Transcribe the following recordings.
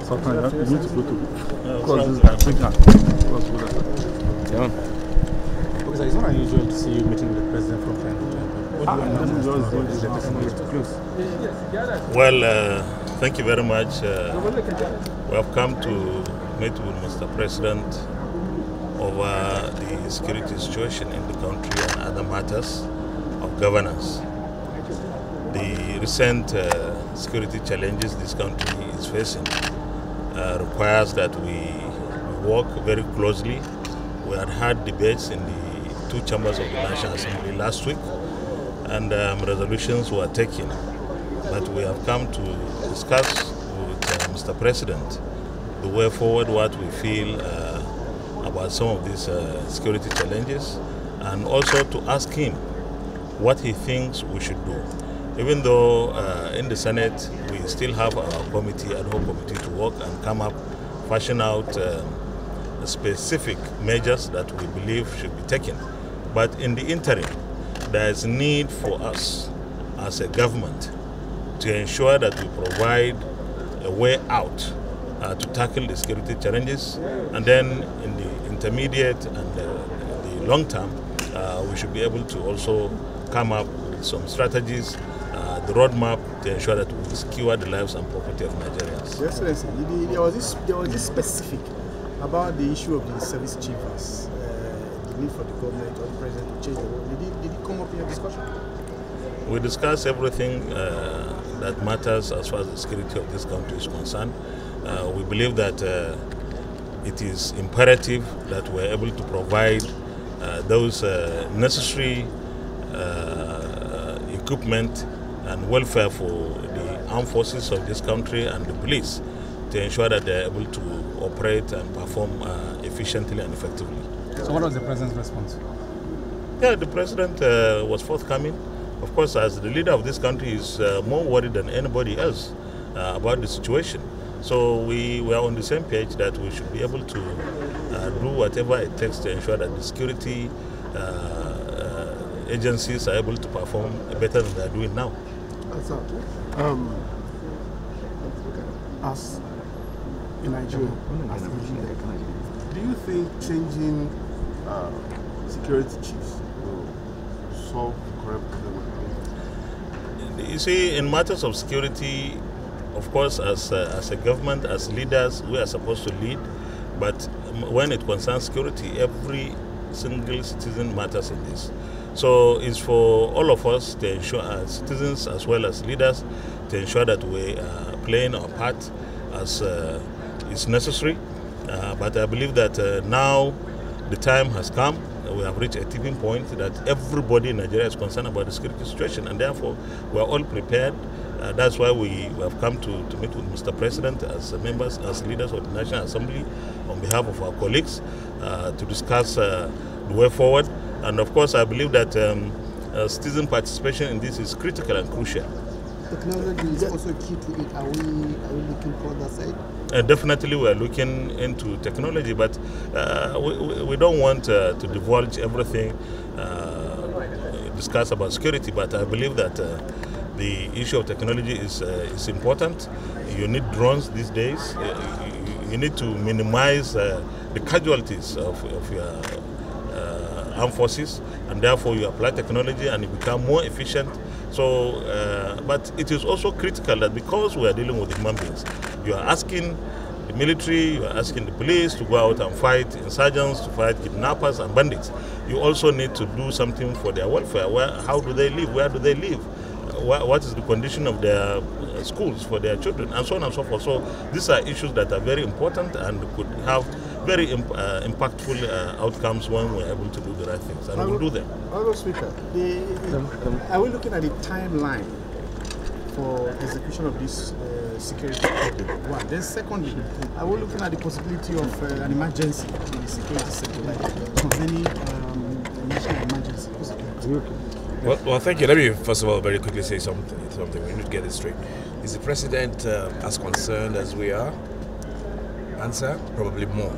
Sometimes you need to go to cross this line. Yeah. Because it's not unusual to see you meeting with the president from time to time. Well, thank you very much. We have come to meet with Mr. President over the security situation in the country and other matters of governance. The recent security challenges this country is facing requires that we work very closely. We had debates in the two chambers of the National Assembly last week, and resolutions were taken. But we have come to discuss with Mr. President the way forward, what we feel about some of these security challenges, and also to ask him what he thinks we should do. Even though in the Senate we still have our committee, ad hoc committee, to work and come up, fashion out specific measures that we believe should be taken. But in the interim, there is need for us as a government to ensure that we provide a way out to tackle the security challenges, and then in the intermediate and the long term, we should be able to also come up with some strategies, the roadmap to ensure that we secure the lives and property of Nigerians. Your Excellency, there was this specific about the issue of the service chiefs, the need for the government or the president to change the law. Did it come up in your discussion? We discussed everything that matters as far as the security of this country is concerned. We believe that it is imperative that we're able to provide those necessary equipment and welfare for the armed forces of this country and the police to ensure that they're able to operate and perform efficiently and effectively. So what was the president's response? Yeah, the president was forthcoming. Of course, as the leader of this country, is more worried than anybody else about the situation. So we were on the same page that we should be able to do whatever it takes to ensure that the security agencies are able to perform better than they're doing now. As in Nigeria, do you think changing security chiefs will solve corrupt problem? You see, in matters of security, of course, as a government, as leaders, we are supposed to lead. But when it concerns security, every single citizen matters in this. So it's for all of us to ensure, as citizens as well as leaders, to ensure that we are playing our part as is necessary. But I believe that now the time has come. We have reached a tipping point that everybody in Nigeria is concerned about the security situation, and therefore we are all prepared. That's why we have come to meet with Mr. President as members, as leaders of the National Assembly, on behalf of our colleagues, to discuss the way forward. And of course, I believe that citizen participation in this is critical and crucial. Technology is also key to it. Are we looking for that side? Definitely, we are looking into technology, but we don't want to divulge everything, discuss about security. But I believe that the issue of technology is important. You need drones these days. You need to minimize the casualties of your armed forces, and therefore you apply technology and you become more efficient. So, but it is also critical that because we are dealing with human beings, you are asking the military, you are asking the police to go out and fight insurgents, to fight kidnappers and bandits. You also need to do something for their welfare. How do they live? Where do they live? What is the condition of their schools for their children, and so on and so forth. So these are issues that are very important and could have very impactful outcomes when we're able to do the right things, and we'll do them. Honourable Speaker, are we looking at the timeline for execution of this security project? One. Then secondly, are we looking at the possibility of an emergency in the security sector, like convening national emergency? Well, thank you. Let me first of all very quickly say something. We need to get it straight. Is the president as concerned as we are? Answer: probably more.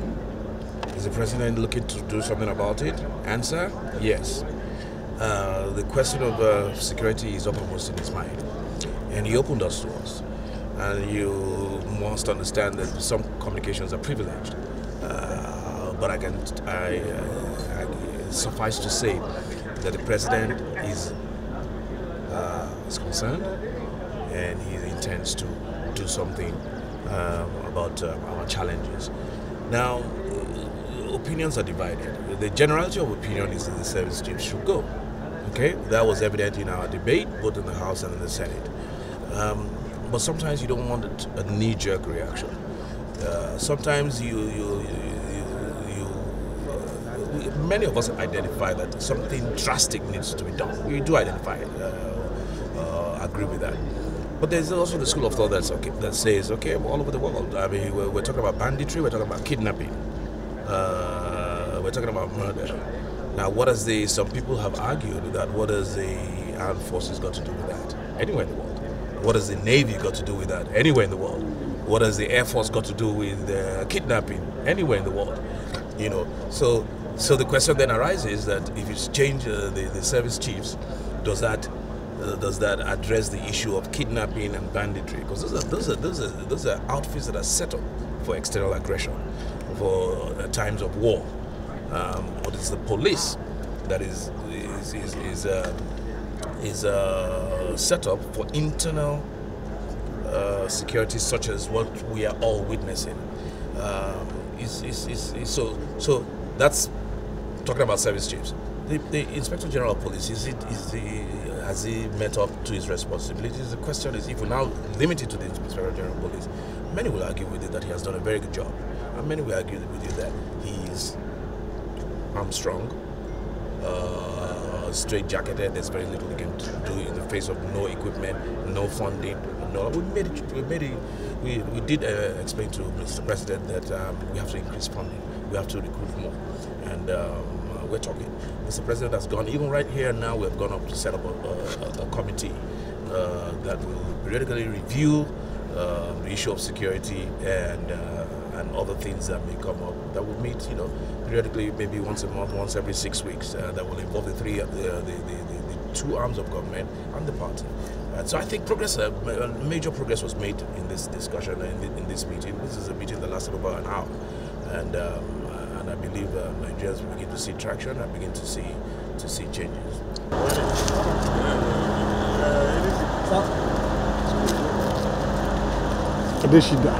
Is the president looking to do something about it? Answer: yes. The question of security is uppermost in his mind. and he opened us to us. And you must understand that some communications are privileged. But I suffice to say that the president is concerned, and he intends to do something about our challenges. Now, opinions are divided. The generality of opinion is that the service chiefs should go. Okay, that was evident in our debate, both in the House and in the Senate. But sometimes you don't want a knee-jerk reaction. Sometimes many of us identify that something drastic needs to be done. We do identify it, agree with that. But there's also the school of thought that says, okay, all over the world. I mean, we're talking about banditry, we're talking about kidnapping, we're talking about murder. Now, some people have argued that what has the armed forces got to do with that? Anywhere in the world. What has the Navy got to do with that? Anywhere in the world. What has the Air Force got to do with kidnapping? Anywhere in the world. You know, so the question then arises that if you change the service chiefs, does that address the issue of kidnapping and banditry? Because those are outfits that are set up for external aggression, for times of war. But it's the police that is set up for internal security, such as what we are all witnessing. So that's talking about service chiefs. The Inspector General of Police, has he met up to his responsibilities? The question is, if we now limit it to the Inspector General of Police, many will argue with it that he has done a very good job, and many will argue with you that he is armstrong, straight-jacketed. There's very little he can do in the face of no equipment, no funding. No, we did explain to Mr. President that we have to increase funding. We have to recruit more, and we're talking. Mr. President has gone, even right here now, we have gone up to set up a committee that will periodically review the issue of security and other things that may come up. That will meet, periodically, maybe once a month, once every 6 weeks. That will involve the two arms of government and the party. So I think major progress was made in this discussion, in this meeting. This is a meeting that lasted about an hour, and I believe Nigerians will begin to see traction and begin to see changes. Adeshida.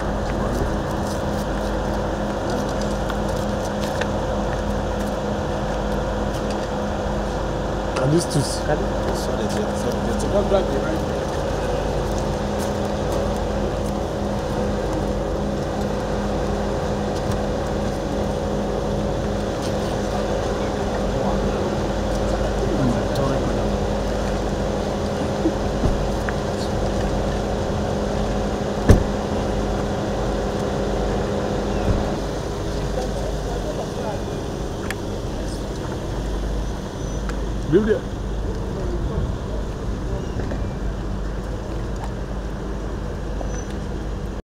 And these two. Live there.